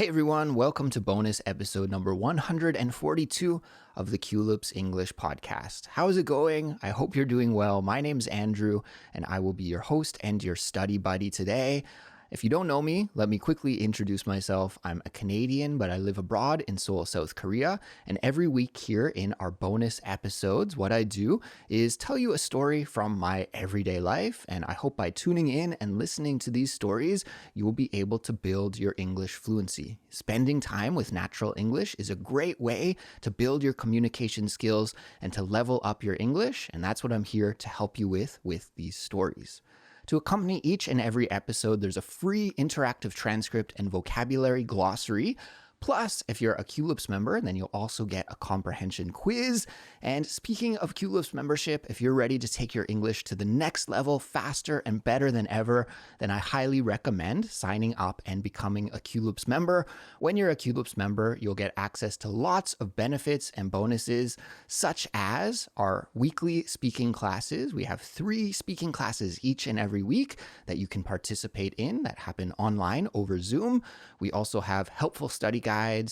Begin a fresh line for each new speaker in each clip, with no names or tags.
Hey everyone, welcome to bonus episode number 142 of the Culips English podcast. How's it going? I hope you're doing well. My name's Andrew, and I will be your host and your study buddy today. If you don't know me, let me quickly introduce myself. I'm a Canadian, but I live abroad in Seoul, South Korea. And every week here in our bonus episodes, what I do is tell you a story from my everyday life. And I hope by tuning in and listening to these stories, you will be able to build your English fluency. Spending time with natural English is a great way to build your communication skills and to level up your English. And that's what I'm here to help you with these stories. To accompany each and every episode, there's a free interactive transcript and vocabulary glossary. Plus, if you're a Culips member, then you'll also get a comprehension quiz. And speaking of Culips membership, if you're ready to take your English to the next level faster and better than ever, then I highly recommend signing up and becoming a Culips member. When you're a Culips member, you'll get access to lots of benefits and bonuses, such as our weekly speaking classes. We have 3 speaking classes each and every week that you can participate in that happen online over Zoom. We also have helpful study guides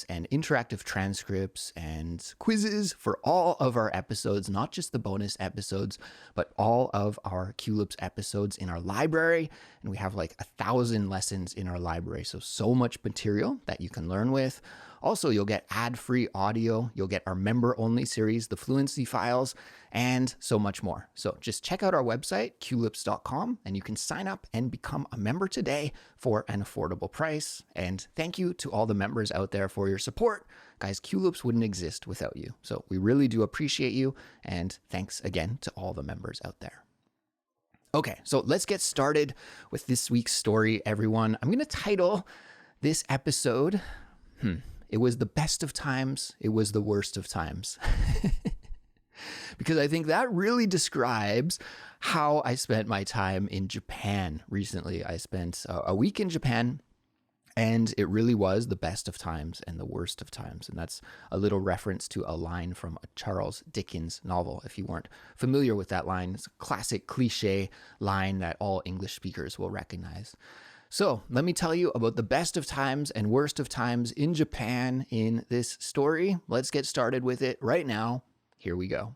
and interactive transcripts and quizzes for all of our episodes, not just the bonus episodes, but all of our Culips episodes in our library. And we have like 1,000 lessons in our library. So much material that you can learn with. Also, you'll get ad-free audio. You'll get our member-only series, the Fluency Files, and so much more. So just check out our website, culips.com, and you can sign up and become a member today for an affordable price. And thank you to all the members out there for your support. Guys, Culips wouldn't exist without you. So we really do appreciate you. And thanks again to all the members out there. Okay, so let's get started with this week's story, everyone. I'm going to title this episode, It was the best of times, it was the worst of times. Because I think that really describes how I spent my time in Japan recently. I spent a week in Japan, and it really was the best of times and the worst of times. And that's a little reference to a line from a Charles Dickens novel. If you weren't familiar with that line, it's a classic cliche line that all English speakers will recognize. So let me tell you about the best of times and worst of times in Japan in this story. Let's get started with it right now. Here we go.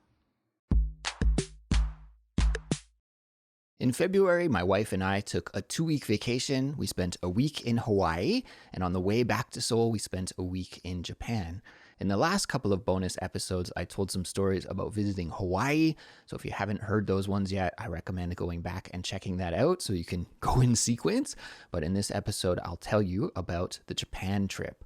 In February, my wife and I took a 2-week vacation. We spent a week in Hawaii, and on the way back to Seoul, we spent a week in Japan. In the last couple of bonus episodes, I told some stories about visiting Hawaii. So if you haven't heard those ones yet, I recommend going back and checking that out so you can go in sequence. But in this episode, I'll tell you about the Japan trip.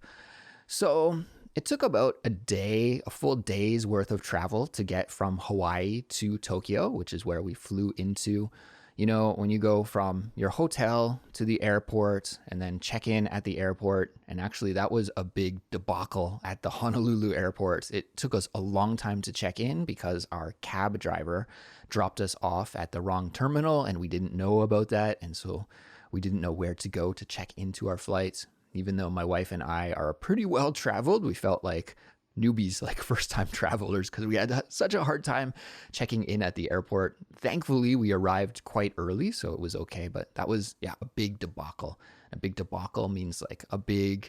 So it took about a full day's worth of travel to get from Hawaii to Tokyo, which is where we flew into. You know, when you go from your hotel to the airport and then check in at the airport, and actually that was a big debacle at the Honolulu airport. It took us a long time to check in because our cab driver dropped us off at the wrong terminal and we didn't know about that. And so we didn't know where to go to check into our flights. Even though my wife and I are pretty well traveled, we felt like newbies, like first-time travelers, because we had such a hard time checking in at the airport. Thankfully, we arrived quite early, so it was okay. But that was, a big debacle. A big debacle means like a big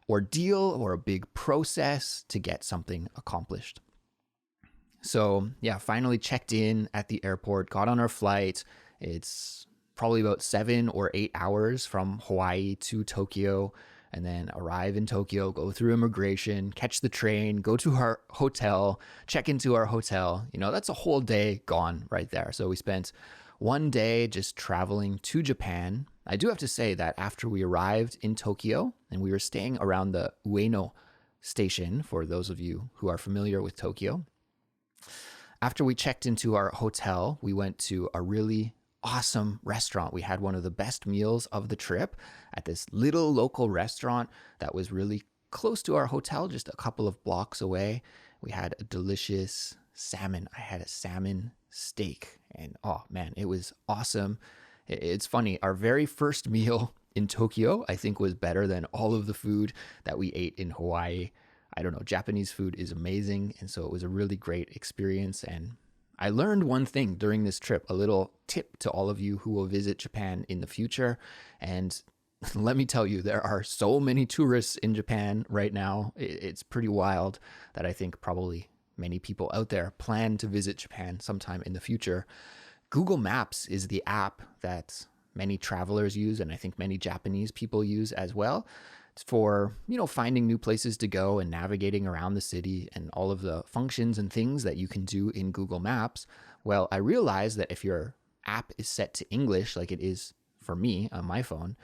ordeal or a big process to get something accomplished. So, finally checked in at the airport, got on our flight. It's probably about 7 or 8 hours from Hawaii to Tokyo, and then arrive in Tokyo, go through immigration, catch the train, go to our hotel, check into our hotel. You know, that's a whole day gone right there. So we spent one day just traveling to Japan. I do have to say that after we arrived in Tokyo and we were staying around the Ueno station, for those of you who are familiar with Tokyo, after we checked into our hotel, we went to a really awesome restaurant. We had one of the best meals of the trip at this little local restaurant that was really close to our hotel, just a couple of blocks away. We had a delicious salmon. I had a salmon steak, and oh man, it was awesome. It's funny, our very first meal in Tokyo, I think, was better than all of the food that we ate in Hawaii. I don't know, Japanese food is amazing, and so it was a really great experience. And I learned one thing during this trip, a little tip to all of you who will visit Japan in the future. And let me tell you, there are so many tourists in Japan right now. It's pretty wild that I think probably many people out there plan to visit Japan sometime in the future. Google Maps is the app that many travelers use, and I think many Japanese people use as well, for, finding new places to go and navigating around the city and all of the functions and things that you can do in Google Maps. Well, I realized that if your app is set to English, like it is for me on my phone,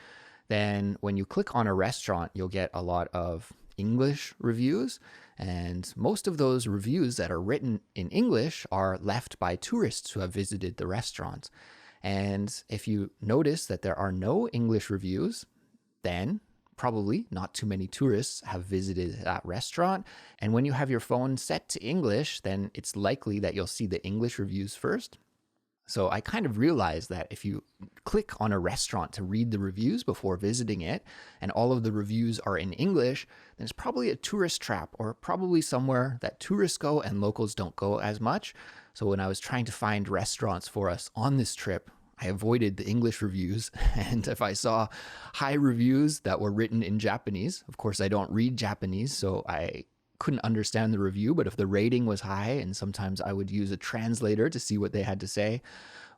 then when you click on a restaurant, you'll get a lot of English reviews. And most of those reviews that are written in English are left by tourists who have visited the restaurant. And if you notice that there are no English reviews, then probably not too many tourists have visited that restaurant. And when you have your phone set to English, then it's likely that you'll see the English reviews first. So I kind of realized that if you click on a restaurant to read the reviews before visiting it, and all of the reviews are in English, then it's probably a tourist trap, or probably somewhere that tourists go and locals don't go as much. So when I was trying to find restaurants for us on this trip, I avoided the English reviews. And if I saw high reviews that were written in Japanese, of course I don't read Japanese, so I couldn't understand the review, but if the rating was high, and sometimes I would use a translator to see what they had to say,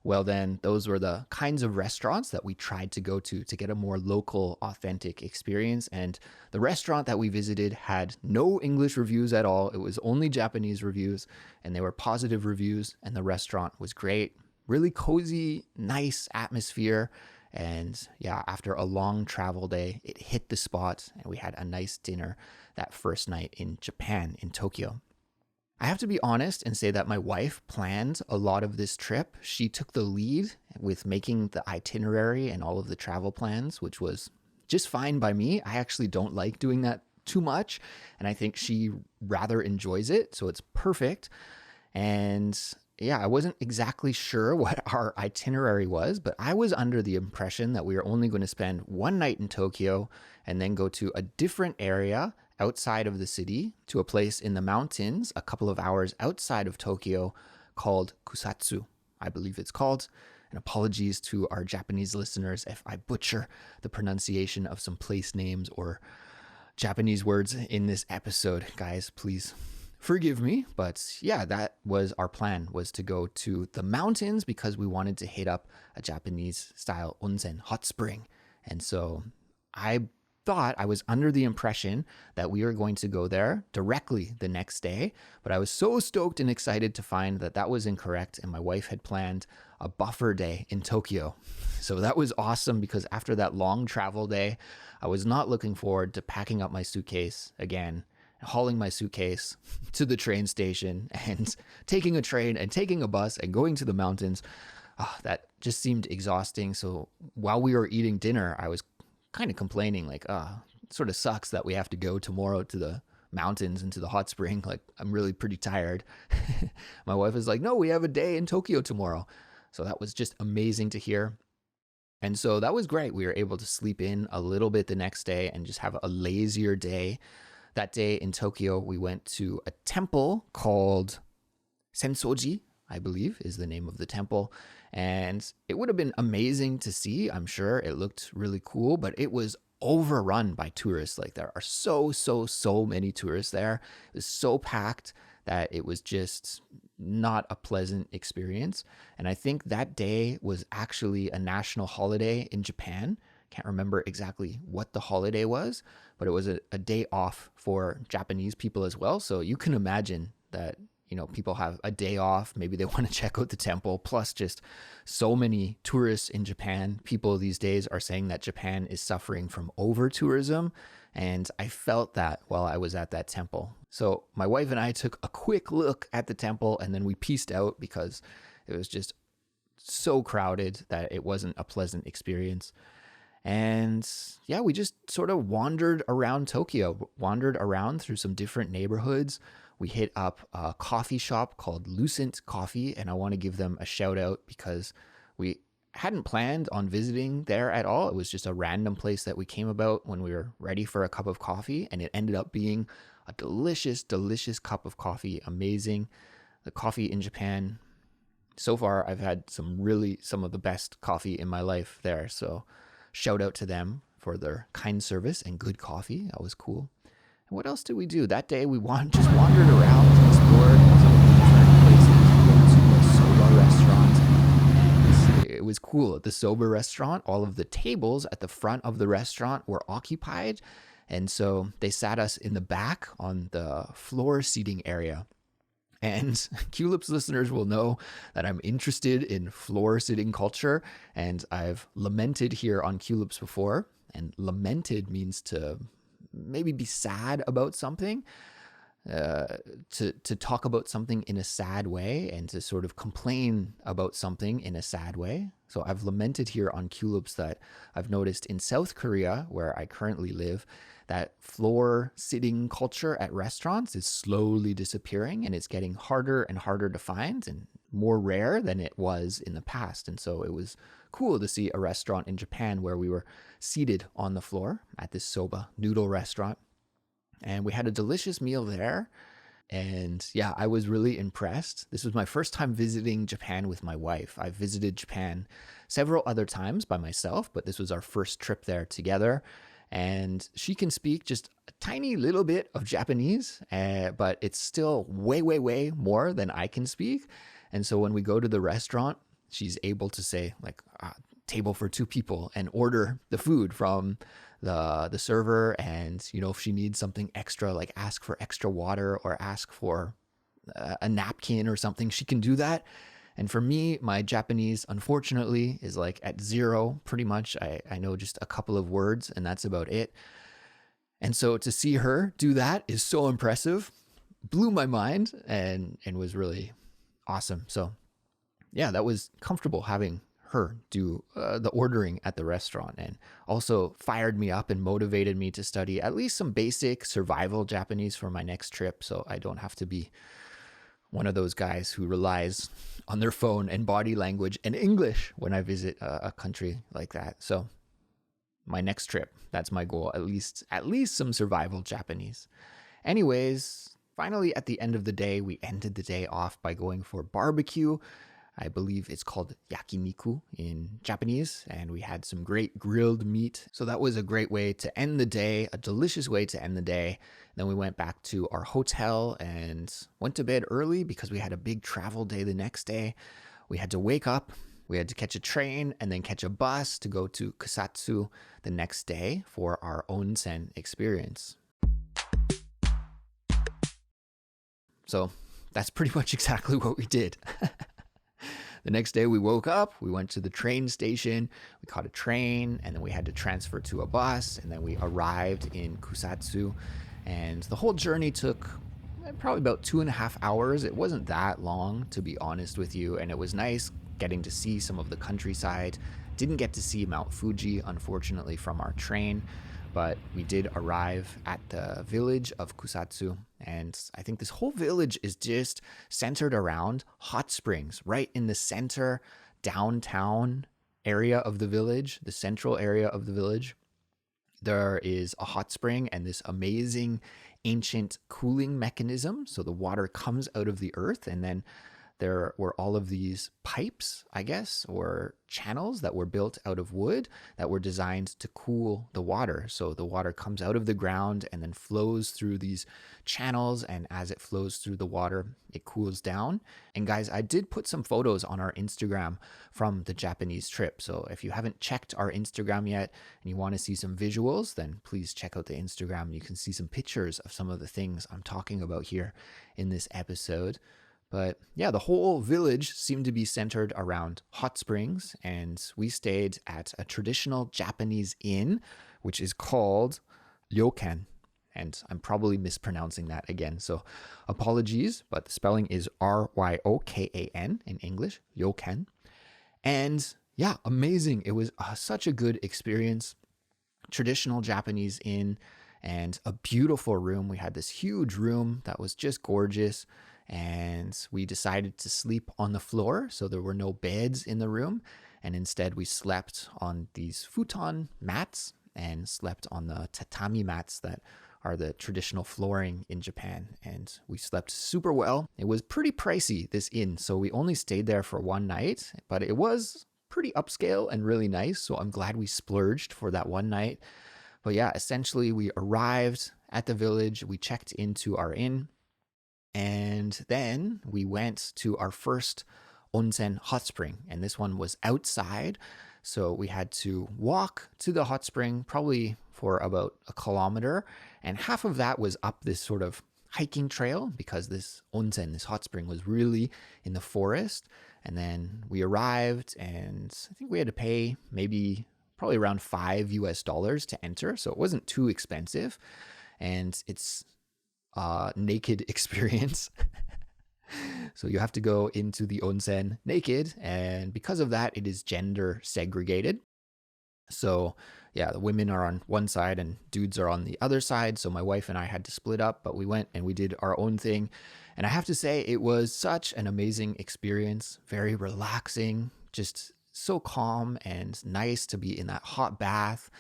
well, then those were the kinds of restaurants that we tried to go to get a more local, authentic experience. And the restaurant that we visited had no English reviews at all. It was only Japanese reviews, and they were positive reviews, and the restaurant was great. Really cozy, nice atmosphere. And yeah, after a long travel day, it hit the spot, and we had a nice dinner that first night in Japan, in Tokyo. I have to be honest and say that my wife planned a lot of this trip. She took the lead with making the itinerary and all of the travel plans, which was just fine by me. I actually don't like doing that too much, and I think she rather enjoys it, so it's perfect. And yeah, I wasn't exactly sure what our itinerary was, but I was under the impression that we were only going to spend one night in Tokyo and then go to a different area outside of the city to a place in the mountains a couple of hours outside of Tokyo called Kusatsu, I believe it's called. And apologies to our Japanese listeners if I butcher the pronunciation of some place names or Japanese words in this episode. Guys, please forgive me. But yeah, that was our plan, was to go to the mountains because we wanted to hit up a Japanese style onsen, hot spring. And so I thought, I was under the impression that we were going to go there directly the next day, but I was so stoked and excited to find that that was incorrect, and my wife had planned a buffer day in Tokyo. So that was awesome, because after that long travel day, I was not looking forward to packing up my suitcase again, hauling my suitcase to the train station and taking a train and taking a bus and going to the mountains. That just seemed exhausting. So while we were eating dinner, I was kind of complaining, like, it sort of sucks that we have to go tomorrow to the mountains and to the hot spring. Like, I'm really pretty tired. My wife was like, no, we have a day in Tokyo tomorrow. So that was just amazing to hear. And so that was great. We were able to sleep in a little bit the next day and just have a lazier day. That day in Tokyo, we went to a temple called Sensoji, I believe is the name of the temple. And it would have been amazing to see, I'm sure. It looked really cool, but it was overrun by tourists. Like, there are so many tourists there. It was so packed that it was just not a pleasant experience. And I think that day was actually a national holiday in Japan. Can't remember exactly what the holiday was, but it was a day off for Japanese people as well. So you can imagine that, people have a day off. Maybe they want to check out the temple, plus just so many tourists in Japan. People these days are saying that Japan is suffering from over-tourism, and I felt that while I was at that temple. So my wife and I took a quick look at the temple, and then we pieced out because it was just so crowded that it wasn't a pleasant experience. And yeah, we just sort of wandered around Tokyo, wandered around through some different neighborhoods. We hit up a coffee shop called Lucent Coffee, and I want to give them a shout out because we hadn't planned on visiting there at all. It was just a random place that we came about when we were ready for a cup of coffee, and it ended up being a delicious cup of coffee. Amazing. The coffee in Japan, so far I've had some of the best coffee in my life there. So shout out to them for their kind service and good coffee. That was cool. And what else did we do? That day we just wandered around, explored some of the different places. We went to the soba restaurant, and it was cool. At the soba restaurant, all of the tables at the front of the restaurant were occupied, and so they sat us in the back on the floor seating area. And Culips listeners will know that I'm interested in floor sitting culture, and I've lamented here on Culips before. And lamented means to maybe be sad about something, to talk about something in a sad way, and to sort of complain about something in a sad way. So I've lamented here on Culips that I've noticed in South Korea, where I currently live, that floor sitting culture at restaurants is slowly disappearing, and it's getting harder and harder to find and more rare than it was in the past. And so it was cool to see a restaurant in Japan where we were seated on the floor at this soba noodle restaurant. And we had a delicious meal there. And yeah, I was really impressed. This was my first time visiting Japan with my wife. I've visited Japan several other times by myself, but this was our first trip there together. And she can speak just a tiny little bit of Japanese, but it's still way, way, way more than I can speak. And so when we go to the restaurant, she's able to say like table for 2 people and order the food from the server. And, you know, if she needs something extra, like ask for extra water or ask for a napkin or something, she can do that. And for me, my Japanese, unfortunately, is like at 0, pretty much. I know just a couple of words, and that's about it. And so to see her do that is so impressive, blew my mind, and was really awesome. So yeah, that was comfortable having her do the ordering at the restaurant, and also fired me up and motivated me to study at least some basic survival Japanese for my next trip, so I don't have to be one of those guys who relies on their phone and body language and English when I visit a country like that. So my next trip, that's my goal, at least some survival Japanese. Anyways, finally at the end of the day, we ended the day off by going for barbecue. I believe it's called yakiniku in Japanese, and we had some great grilled meat. So that was a great way to end the day, a delicious way to end the day. Then we went back to our hotel and went to bed early because we had a big travel day the next day. We had to wake up, we had to catch a train and then catch a bus to go to Kusatsu the next day for our Onsen experience. So that's pretty much exactly what we did. The next day we woke up, we went to the train station, we caught a train, and then we had to transfer to a bus, and then we arrived in Kusatsu. And the whole journey took probably about 2.5 hours. It wasn't that long, to be honest with you, and it was nice getting to see some of the countryside. Didn't get to see Mount Fuji, unfortunately, from our train, but we did arrive at the village of Kusatsu, and I think this whole village is just centered around hot springs, right in the center downtown area of the village, the central area of the village. There is a hot spring and this amazing ancient cooling mechanism. So the water comes out of the earth, and then there were all of these pipes, I guess, or channels that were built out of wood that were designed to cool the water. So the water comes out of the ground and then flows through these channels. And as it flows through the water, it cools down. And guys, I did put some photos on our Instagram from the Japanese trip. So if you haven't checked our Instagram yet and you want to see some visuals, then please check out the Instagram. You can see some pictures of some of the things I'm talking about here in this episode. But yeah, the whole village seemed to be centered around hot springs, and we stayed at a traditional Japanese inn, which is called ryokan. And I'm probably mispronouncing that again, so apologies, but the spelling is Ryokan in English, ryokan. And yeah, amazing. It was such a good experience. Traditional Japanese inn and a beautiful room. We had this huge room that was just gorgeous. And we decided to sleep on the floor, so there were no beds in the room, and instead we slept on these futon mats and slept on the tatami mats that are the traditional flooring in Japan, and we slept super well. It was pretty pricey, this inn, so we only stayed there for one night, but it was pretty upscale and really nice. So I'm glad we splurged for that one night. But yeah, essentially we arrived at the village, we checked into our inn, and then we went to our first onsen hot spring. And this one was outside. So we had to walk to the hot spring probably for about a kilometer. And half of that was up this sort of hiking trail because this onsen, this hot spring, was really in the forest. And then we arrived, and I think we had to pay maybe probably around $5 to enter. So it wasn't too expensive. And it's a naked experience. So you have to go into the onsen naked. And because of that, it is gender segregated. So yeah, the women are on one side and dudes are on the other side. So my wife and I had to split up, but we went and we did our own thing. And I have to say, it was such an amazing experience, very relaxing, just so calm and nice to be in that hot bath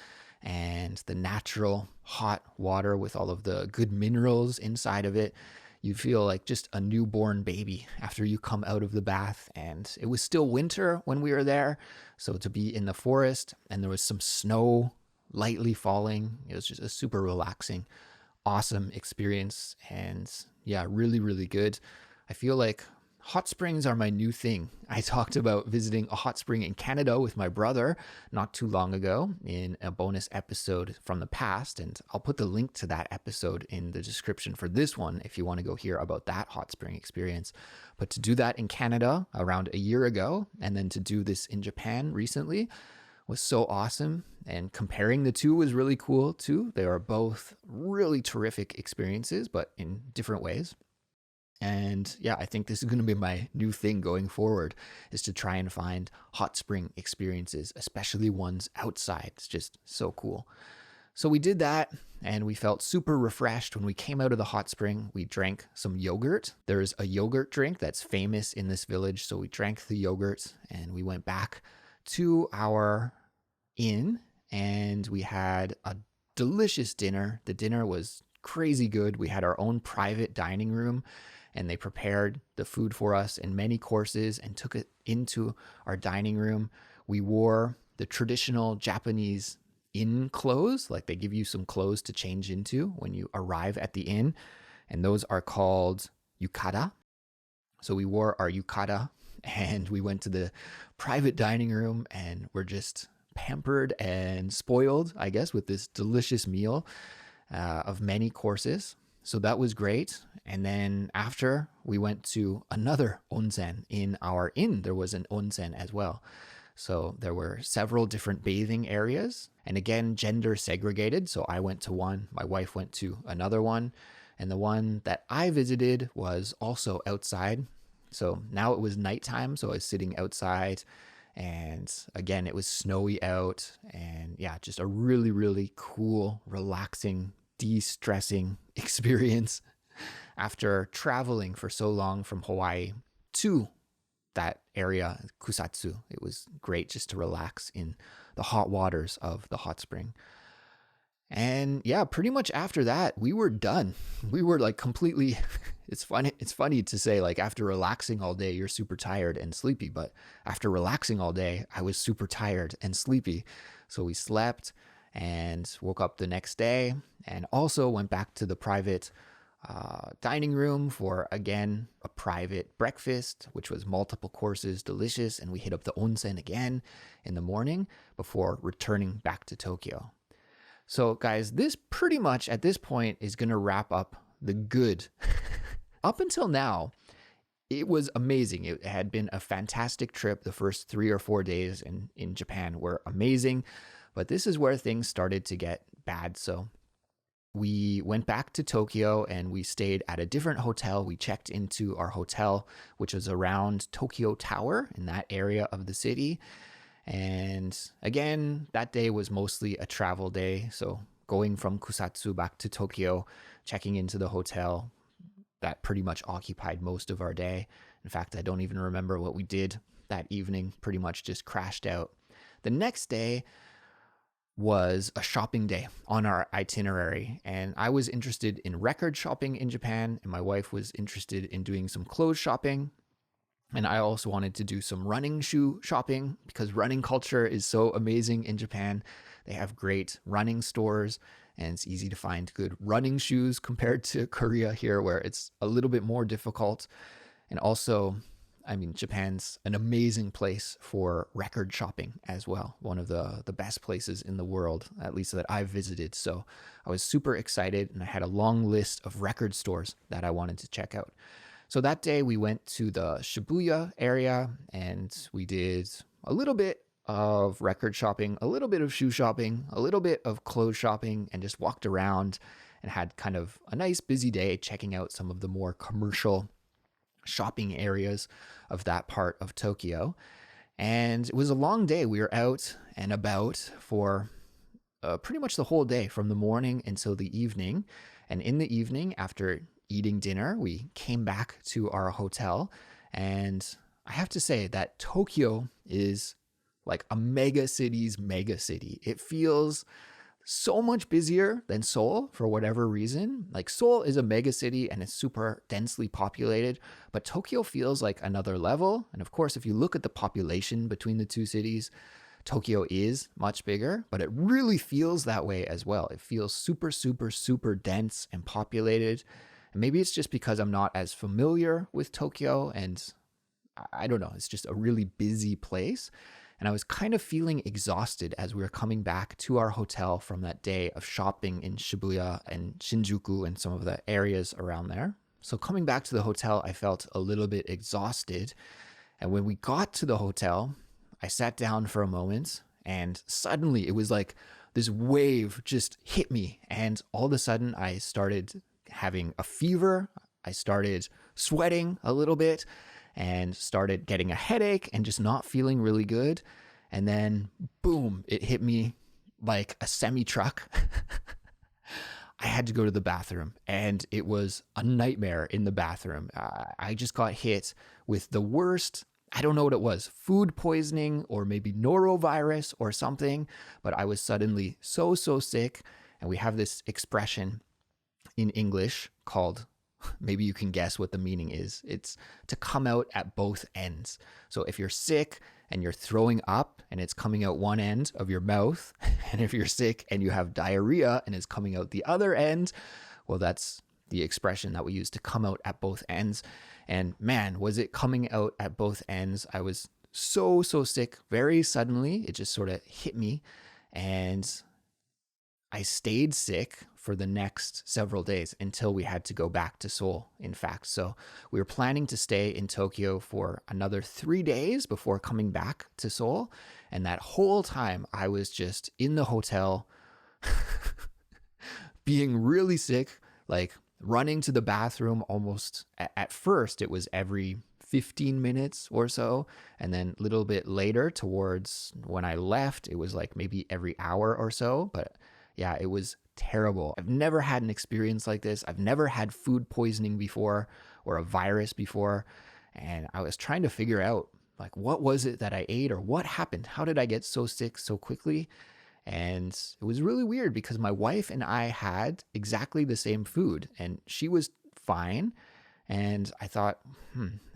and the natural hot water with all of the good minerals inside of it. You feel like just a newborn baby after you come out of the bath. And it was still winter when we were there. So to be in the forest and there was some snow lightly falling, it was just a super relaxing, awesome experience. And yeah, really, really good. I feel like hot springs are my new thing. I talked about visiting a hot spring in Canada with my brother not too long ago in a bonus episode from the past. And I'll put the link to that episode in the description for this one if you want to go hear about that hot spring experience. But to do that in Canada around a year ago, and then to do this in Japan recently, was so awesome. And comparing the two was really cool too. They are both really terrific experiences, but in different ways. And yeah, I think this is going to be my new thing going forward, is to try and find hot spring experiences, especially ones outside. It's just so cool. So we did that and we felt super refreshed. When we came out of the hot spring, we drank some yogurt. There's a yogurt drink that's famous in this village. So we drank the yogurt and we went back to our inn and we had a delicious dinner. The dinner was crazy good. We had our own private dining room, and they prepared the food for us in many courses and took it into our dining room. We wore the traditional Japanese inn clothes, like they give you some clothes to change into when you arrive at the inn, and those are called yukata. So we wore our yukata and we went to the private dining room and we're just pampered and spoiled, I guess, with this delicious meal of many courses. So that was great. And then after, we went to another onsen in our inn. There was an onsen as well. So there were several different bathing areas. And again, gender segregated. So I went to one, my wife went to another one. And the one that I visited was also outside. So now it was nighttime. So I was sitting outside. And again, it was snowy out. And yeah, just a really, really cool, relaxing, de-stressing experience after traveling for so long from Hawaii to that area, Kusatsu. It was great just to relax in the hot waters of the hot spring. And yeah, pretty much after that, we were done. We were like completely, it's funny to say, like, after relaxing all day, you're super tired and sleepy. But after relaxing all day, I was super tired and sleepy. So we slept and woke up the next day and also went back to the private dining room for, again, a private breakfast, which was multiple courses, delicious. And we hit up the onsen again in the morning before returning back to Tokyo. So guys, this pretty much at this point is going to wrap up the good. Up until now, it was amazing. It had been a fantastic trip. The first 3 or 4 days in Japan were amazing, but this is where things started to get bad. So we went back to Tokyo and we stayed at a different hotel. We checked into our hotel, which was around Tokyo Tower in that area of the city. And again, that day was mostly a travel day. So going from Kusatsu back to Tokyo, checking into the hotel, that pretty much occupied most of our day. In fact, I don't even remember what we did that evening, pretty much just crashed out. The next day was a shopping day on our itinerary. And I was interested in record shopping in Japan, and my wife was interested in doing some clothes shopping. And I also wanted to do some running shoe shopping because running culture is so amazing in Japan. They have great running stores and it's easy to find good running shoes compared to Korea here, where it's a little bit more difficult. And also, I mean, Japan's an amazing place for record shopping as well. One of the best places in the world, at least that I've visited. So I was super excited and I had a long list of record stores that I wanted to check out. So that day we went to the Shibuya area and we did a little bit of record shopping, a little bit of shoe shopping, a little bit of clothes shopping, and just walked around and had kind of a nice busy day checking out some of the more commercial shopping areas of that part of Tokyo. And it was a long day. We were out and about for pretty much the whole day from the morning until the evening. And in the evening, after eating dinner, we came back to our hotel. And I have to say that Tokyo is like a mega city's mega city. It feels so much busier than Seoul for whatever reason. Like Seoul is a mega city and it's super densely populated, but Tokyo feels like another level. And of course, if you look at the population between the two cities, Tokyo is much bigger, but it really feels that way as well. It feels super, super, super dense and populated. And maybe it's just because I'm not as familiar with Tokyo and I don't know, it's just a really busy place. And I was kind of feeling exhausted as we were coming back to our hotel from that day of shopping in Shibuya and Shinjuku and some of the areas around there. So coming back to the hotel, I felt a little bit exhausted. And when we got to the hotel, I sat down for a moment and suddenly it was like this wave just hit me. And all of a sudden I started having a fever. I started sweating a little bit and started getting a headache and just not feeling really good. And then boom, it hit me like a semi truck. I had to go to the bathroom and it was a nightmare in the bathroom. I just got hit with the worst, I don't know what it was, food poisoning or maybe norovirus or something, but I was suddenly so sick. And we have this expression in English called, maybe you can guess what the meaning is. It's to come out at both ends. So if you're sick and you're throwing up and it's coming out one end of your mouth, and if you're sick and you have diarrhea and it's coming out the other end, well, that's the expression that we use, to come out at both ends. And man, was it coming out at both ends. I was so sick very suddenly. It just sort of hit me and I stayed sick for the next several days until we had to go back to Seoul, in fact. So we were planning to stay in Tokyo for another 3 days before coming back to Seoul. And that whole time I was just in the hotel being really sick, like running to the bathroom almost at first. It was every 15 minutes or so. And then a little bit later towards when I left, it was like maybe every hour or so. But yeah, it was terrible. I've never had an experience like this. I've never had food poisoning before or a virus before. And I was trying to figure out, like, what was it that I ate or what happened? How did I get so sick so quickly? And it was really weird because my wife and I had exactly the same food and she was fine. And I thought,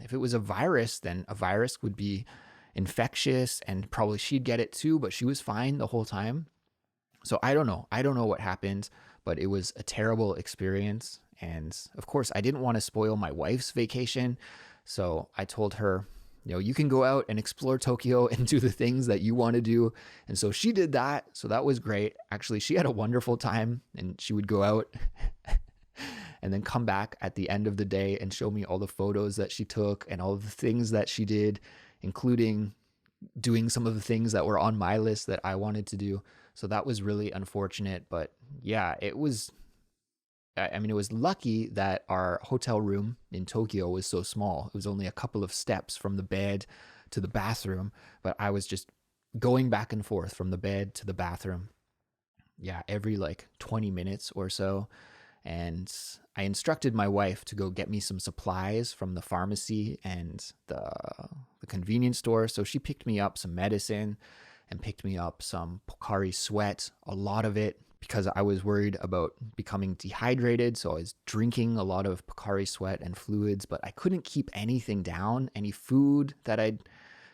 if it was a virus, then a virus would be infectious and probably she'd get it too, but she was fine the whole time. So I don't know. I don't know what happened, but it was a terrible experience. And of course, I didn't want to spoil my wife's vacation. So I told her, you can go out and explore Tokyo and do the things that you want to do. And so she did that. So that was great. Actually, she had a wonderful time and she would go out and then come back at the end of the day and show me all the photos that she took and all of the things that she did, including doing some of the things that were on my list that I wanted to do. So that was really unfortunate. But yeah, it was lucky that our hotel room in Tokyo was so small. It was only a couple of steps from the bed to the bathroom, but I was just going back and forth from the bed to the bathroom. Yeah, every like 20 minutes or so. And I instructed my wife to go get me some supplies from the pharmacy and the convenience store. So she picked me up some medicine and picked me up some Pocari Sweat, a lot of it, because I was worried about becoming dehydrated. So I was drinking a lot of Pocari Sweat and fluids, but I couldn't keep anything down. Any food that I'd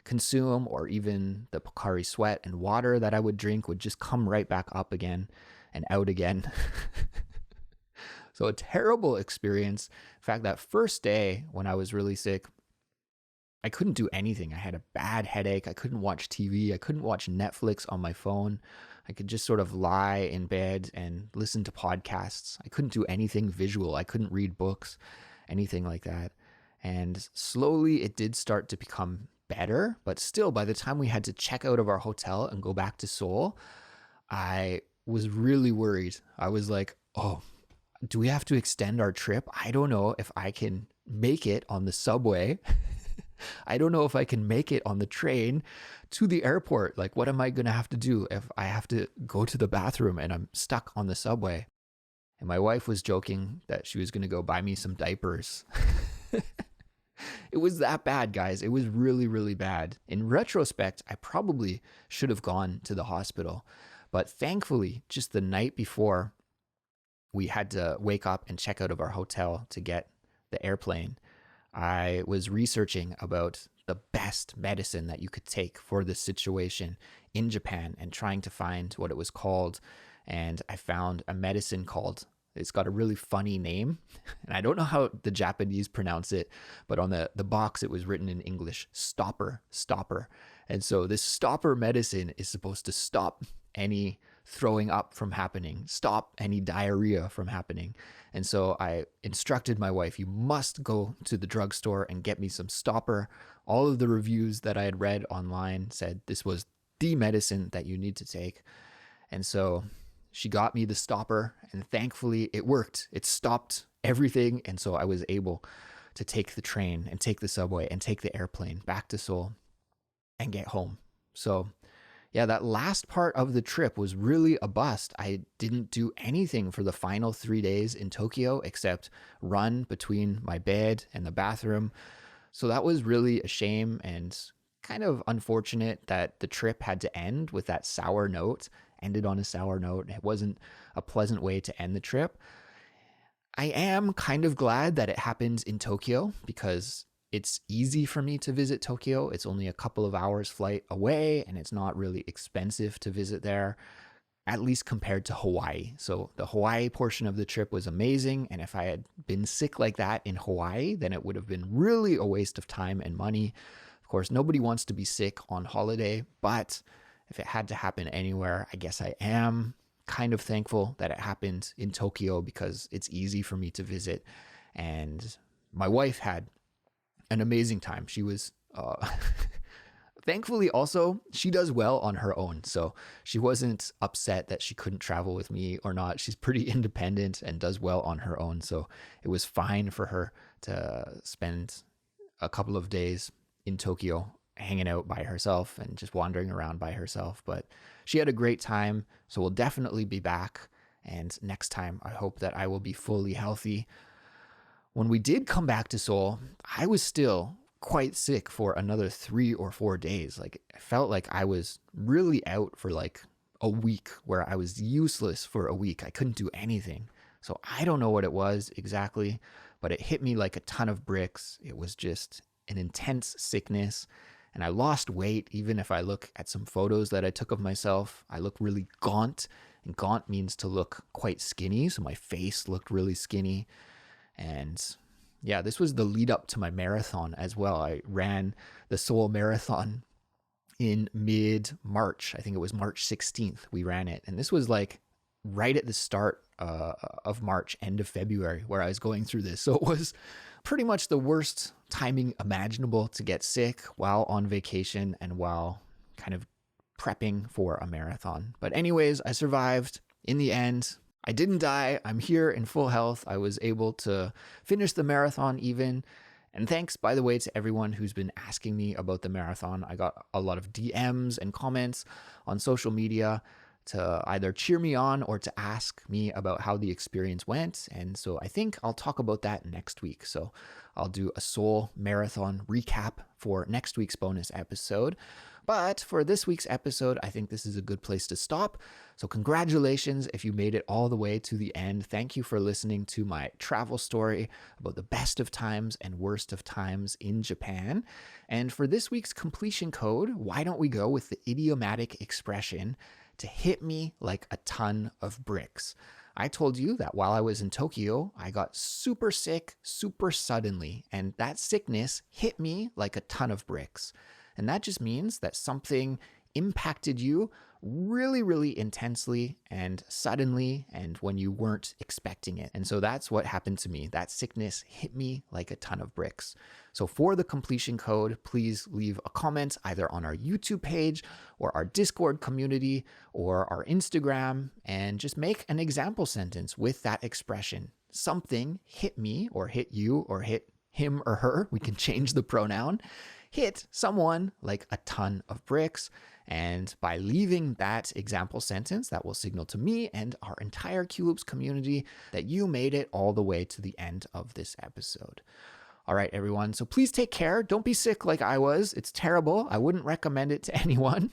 consume or even the Pocari Sweat and water that I would drink would just come right back up again and out again. So a terrible experience. In fact, that first day when I was really sick, I couldn't do anything. I had a bad headache. I couldn't watch TV. I couldn't watch Netflix on my phone. I could just sort of lie in bed and listen to podcasts. I couldn't do anything visual. I couldn't read books, anything like that. And slowly it did start to become better. But still, by the time we had to check out of our hotel and go back to Seoul, I was really worried. I was like, oh, do we have to extend our trip? I don't know if I can make it on the subway. I don't know if I can make it on the train to the airport. Like, what am I going to have to do if I have to go to the bathroom and I'm stuck on the subway? And my wife was joking that she was going to go buy me some diapers. It was that bad, guys. It was really, really bad. In retrospect, I probably should have gone to the hospital. But thankfully, just the night before we had to wake up and check out of our hotel to get the airplane, I was researching about the best medicine that you could take for this situation in Japan and trying to find what it was called. And I found a medicine called, it's got a really funny name, and I don't know how the Japanese pronounce it, but on the box it was written in English, stopper. And so this stopper medicine is supposed to stop any throwing up from happening, stop any diarrhea from happening. And so I instructed my wife, you must go to the drugstore and get me some stopper. All of the reviews that I had read online said this was the medicine that you need to take. And so she got me the stopper, and thankfully it worked. It stopped everything. And so I was able to take the train and take the subway and take the airplane back to Seoul and get home. So yeah, that last part of the trip was really a bust. I didn't do anything for the final 3 days in Tokyo except run between my bed and the bathroom. So that was really a shame and kind of unfortunate that the trip had to end with that sour note, ended on a sour note. It wasn't a pleasant way to end the trip. I am kind of glad that it happened in Tokyo because it's easy for me to visit Tokyo. It's only a couple of hours flight away, and it's not really expensive to visit there, at least compared to Hawaii. So the Hawaii portion of the trip was amazing. And if I had been sick like that in Hawaii, then it would have been really a waste of time and money. Of course, nobody wants to be sick on holiday, but if it had to happen anywhere, I guess I am kind of thankful that it happened in Tokyo because it's easy for me to visit. And my wife had an amazing time. She was, thankfully also, she does well on her own. So she wasn't upset that she couldn't travel with me or not. She's pretty independent and does well on her own. So it was fine for her to spend a couple of days in Tokyo hanging out by herself and just wandering around by herself. But she had a great time. So we'll definitely be back. And next time, I hope that I will be fully healthy. When we did come back to Seoul, I was still quite sick for another 3 or 4 days. Like, I felt like I was really out for like a week, where I was useless for a week. I couldn't do anything. So I don't know what it was exactly, but it hit me like a ton of bricks. It was just an intense sickness. And I lost weight. Even if I look at some photos that I took of myself, I look really gaunt. And gaunt means to look quite skinny. So my face looked really skinny. And yeah, this was the lead up to my marathon as well. I ran the Seoul Marathon in mid-March. I think it was March 16th we ran it. And this was like right at the start of March, end of February, where I was going through this. So it was pretty much the worst timing imaginable to get sick while on vacation and while kind of prepping for a marathon. But anyways, I survived in the end. I didn't die. I'm here in full health. I was able to finish the marathon even. And thanks, by the way, to everyone who's been asking me about the marathon. I got a lot of DMs and comments on social media to either cheer me on or to ask me about how the experience went. And so I think I'll talk about that next week. So I'll do a Seoul marathon recap for next week's bonus episode. But for this week's episode, I think this is a good place to stop. So congratulations if you made it all the way to the end. Thank you for listening to my travel story about the best of times and worst of times in Japan. And for this week's completion code, why don't we go with the idiomatic expression to hit me like a ton of bricks? I told you that while I was in Tokyo, I got super sick super suddenly, and that sickness hit me like a ton of bricks. And that just means that something impacted you really, really intensely and suddenly and when you weren't expecting it. And so that's what happened to me. That sickness hit me like a ton of bricks. So for the completion code, please leave a comment either on our YouTube page or our Discord community or our Instagram and just make an example sentence with that expression. Something hit me or hit you or hit him or her. We can change the pronoun. Hit someone like a ton of bricks. And by leaving that example sentence, that will signal to me and our entire Culips community that you made it all the way to the end of this episode. All right, everyone. So please take care. Don't be sick like I was. It's terrible. I wouldn't recommend it to anyone.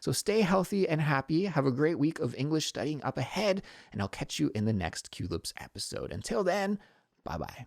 So stay healthy and happy. Have a great week of English studying up ahead, and I'll catch you in the next Culips episode. Until then, bye-bye.